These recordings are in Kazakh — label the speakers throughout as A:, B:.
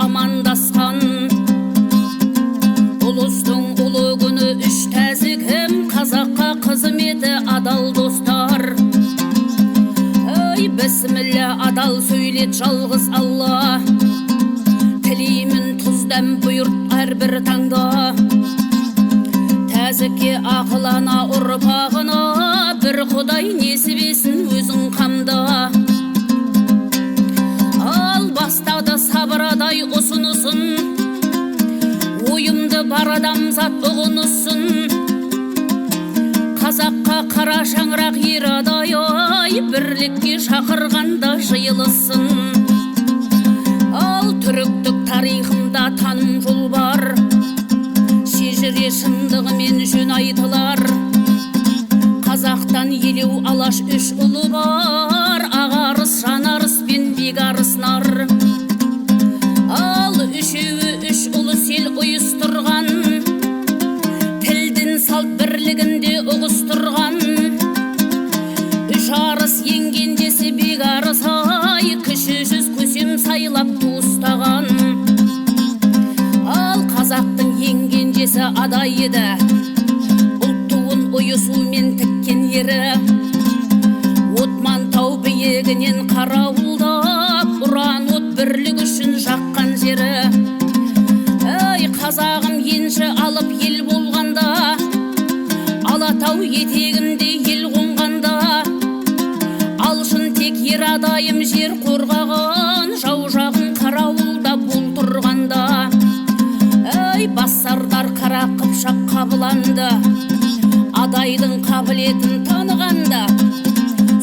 A: амандасқан. Ұлыстың ұлы күні үш тәзігім, қазаққа қызметі адал достар. Ой, бісміллә, адал сөйлет жалғыз Алла. Тілеймін тұз дәм бұйырт әрбір таңда. Тәзікке ақылана ұрпағына, бір Құдай несібесін өзің қамда. Ал бастады сабырадай ұсынысын, ойымды бар адамзат ұғынысын. Қазаққа қара шаңырақ ерадай, ой, бірлікке шақырғанда жиылысын. Ал түріктік тарихымда таным жол бар, шежіре шындығымен жөн айтылар. Қазақтан елеу алаш үш ұлы бар, ағарыс, жанарыс пен бегарыс нар. Ал үшеуі үш ұлы сел ұйыстырған, тілдің салт бірлігінде ұғыстырған. Үш арыс енгендесі бегарыс, ай, кіші жүз көсем сайлап туыстаған. Ал қазақтың енгенжесі адай еді, ұлттуын ұйысумен тіккен ері. Отман тау биігінен қарауылдап, ұран от бірлік үшін жаққан жері. Ай, қазағым енші алып ел болғанда, Алатау етегінде ел қонғанда. Алшын тек ер адайым жер қорғаған, жау жағын қарауылда бұл тұрғанда. Басардар қара қыпшақ қабыланды, адайдың қабілетін танығанда.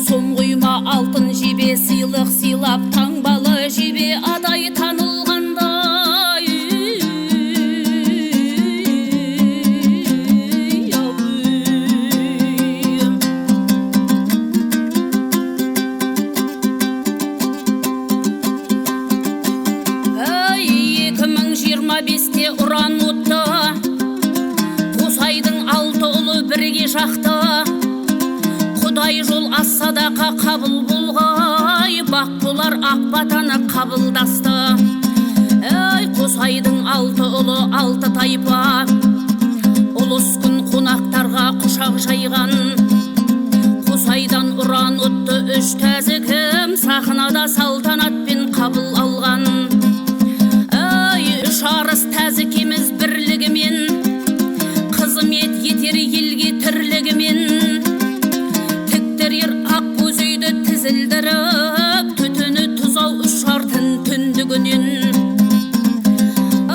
A: Сом құйма алтын жебе сыйлық сыйлап, таңбалы жебе адай танылғанда. Ай, 2025-те ұран отты, Қосайдың алты ұлы бірге шақты. Құдай жол ас-садақа қабыл болғай, бақ болар ақ батаны қабылдасты. Ай, Қосайдың алты ұлы алты тайпа, ұлыс күн қонақтарға құшақ жайған. Қосайдан ұран отты үш тәзігім, сахнада салтанатпен қабыл алған. Үш арыс тәзікеміз бірлігімен, қызмет етер елге тірлігімен. Тіктірер ақ көз үйді тізілдіріп, түтіні тұзау ұшартын түндігінен.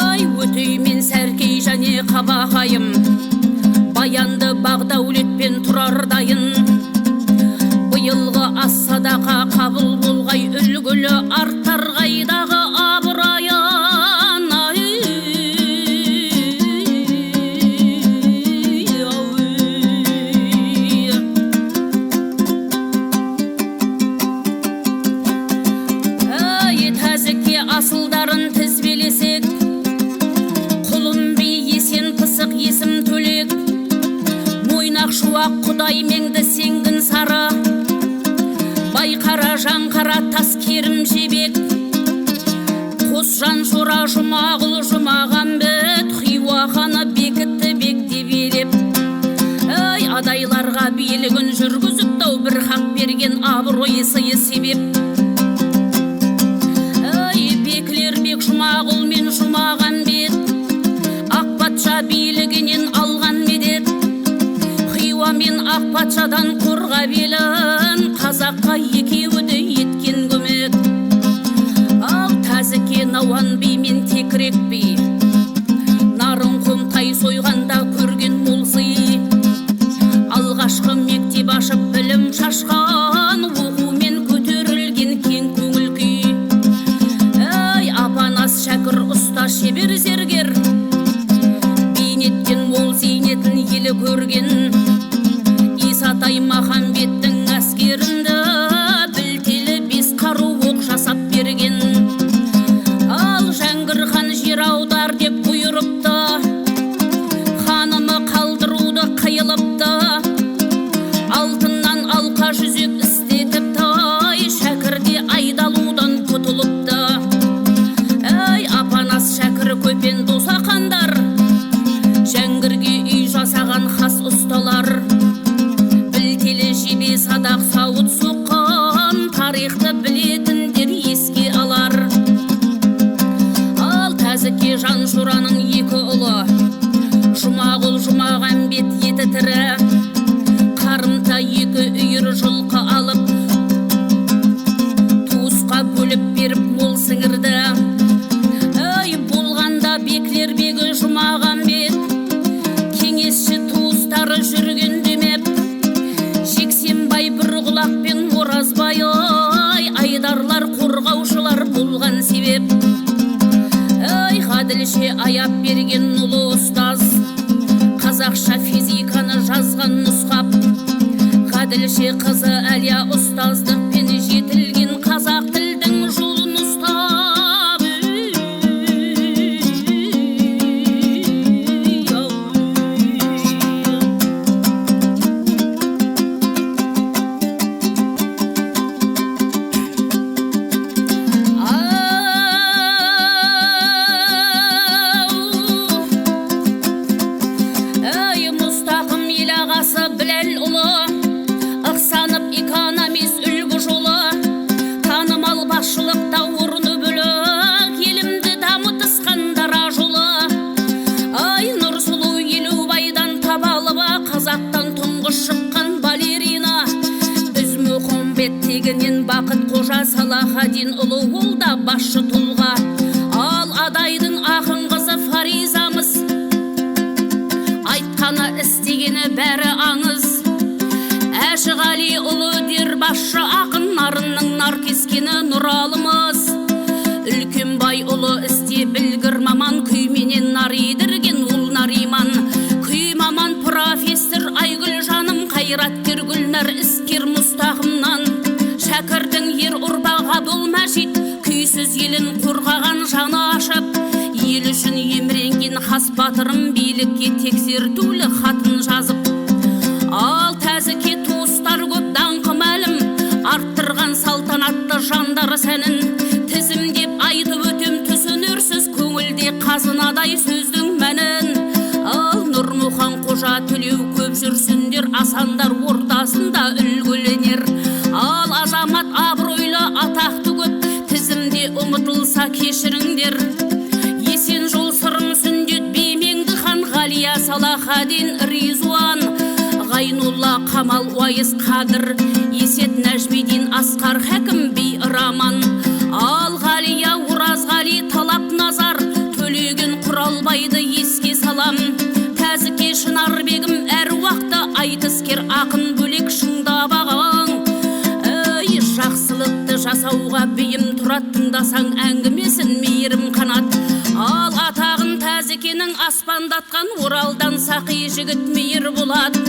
A: Ай, өтеймен сәркей және қабақайым, баянды бағдаулетпен тұрар дайын. Биылғы ас-садақа қабыл болғай, үлгілі арттар қайдағы абырайын. Асылдарын тізбелесек, құлым би есен пысық есім төлек. Мойнақ шуақ Құдай меңді сеңгін сары, байқара жаңқара тас керім жебек. Қос жан шора жұмағыл жұмаған бет, Хиуа-ханы бекітті бекте белеп. Ай, адайларға билігін жүргізіп тау, бір хақ берген абырой сыйы себеп. Бек жұмағыл мен жұмаған бет, ақ патша билігінен алған медет. Хиуа мен ақ патшадан қорға белін, қазаққа екеуі де еткен көмек. Ал тәзіке науан би мен текірек би, нарын қомтай сойғанда көрген мол сый. Алғашқы мектеп ашып білім шашқан, оқумен көтерілген кең көңіл күй. Апанас шәкір ұста шебер зергер, бейнеттен мол зейнетін елі көрген. Исатай Махамбеттің әскерінде білтелі бес қару оқ жасап берген. Ал Жәңгір хан жер аудар деп бұйырыпты, ханымы қалдыруды қиылыпты. Алтыннан алқа жүзек істетіпті, шәкірде айдалудан құтылыпты. ғаділше Жаншораның екі ұлы, Жұмағұл Жұмағанбет еті тірі, қарымта екі үйір жылқы алып, туысқа бөліп беріп мол сіңірді. Болғанда бекілер бегі Жұмағанбет, кеңесші туыстары жүрген демеп, Жексенбай бір құлақпен Оразбай айдарлар қорғаушылар болған себеп. Ғаділше аяп берген ұлы ұстаз, қазақша физиканы жазған нұсқап, Ғаділше қызы Әлия ұстаздықпен жетілген қазақ тілдің жолын ұстап. Біләл ұлы, ықсанып экономист үлгі жолы, танымал басшылықта орны бөлік, елімді дамытысқан дара жолы. Нұрсұлу Елубайдан Табалова, қазақтан тұңғыш шыққан балерина, Үзмұхамбет тегінен Бақыт Қожа Салахадин ұлы, ол да басшы тұлға. Ал Адайдың ақын қызы Фаризамыз, айтқаны істегені бәрі аңыз. Әшіғали ұлы дербасшы ақын, нарынның нар кескені Нұралымыз. Үлкенбай ұлы істе білгір маман, күйменен нар едірген ол Нариман. Күй маман профессор Айгүл жаным, қайраткер Гүлнар іскер Мұстақымнан. Шәкірдің ер ұрпағы Абдул Мәжит, күйсіз елін қорғаған жаны ашып, ел үшін еміренген хас батырым, билікке тексертулі хатын жазып. Ал тәзіке туыстар көп даңқы мәлім, арттырған салтанатты жандары сәнін, тізімдеп айтып өтем түсінерсіз, көңілде қазынадай сөздің мәнін. Ал Нұрмұхан Қожа Төлеу көп жүрсіндер, асандар ортасында үлгіленер. Ал азамат абыройлы атақты көп, тізімде ұмытылса кешіріңдер. Есен жол сырым сүндет беймеңді хан, Ғалия Салахадин Ризуан, Ғайнулла Қамал Уайыс Қадыр, Есет Нәжмедин Асқар Хәкім бей Раман. Ал Ғалия Оразғали Талап Назар, Төлеген Құралбайды еске салам. Тәзіке Шынарбегім әр уақта айтыскер ақын бөлек шыңда бағаң. Жақсылықты жасауға бейім тұрат, тыңдасаң әңгімесін мейірім қанат. Ал атағын тәзікенің аспандатқан, Оралдан сақи жігіт мейір болады.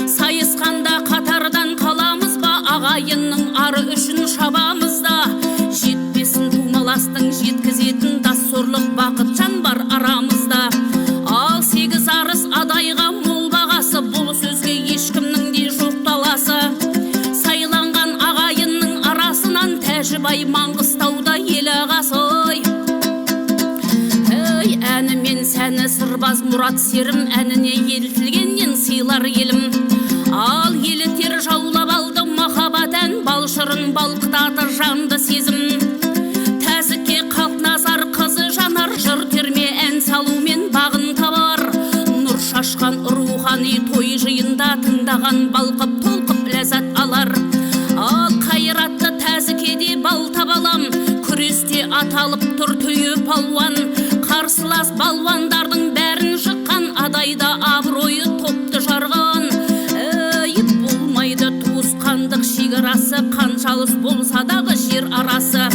A: Сайысқанда қатардан қаламыз ба, ағайынның ары үшін шабамыз да. Жетпесін тумаластың жеткізетін, дас сорлық Бақытжан бар арамызда. Ал 8 арыс Адайға мол бағасы, бұл сөзге ешкімнің де жоқ таласы. Сайланған ағайынның арасынан, Тәжібай Маңғыстауда ел ағасы. Әнімен сәні сырбаз Мұрат Серім, әніне елтілгеннен сыйлар елім. Ал елітер жаулап алды махаббат ән, балшырын балқытады жанды сезім. Тәзіке Қалқназар қызы жанар, жыр терме ән салумен бағын табар. Нұр шашқан рухани той жиында, тыңдаған балқып толқып ләззат алар. Ал қайратты тәзікеде бал табалам, күресте аталып тұр түйі палуан. Қарсылас балуандардың бәрін жыққан, Адайда абыройы топты жарған. Болмайды туысқандық шекарасы, қаншалыс болса дағы жер арасы.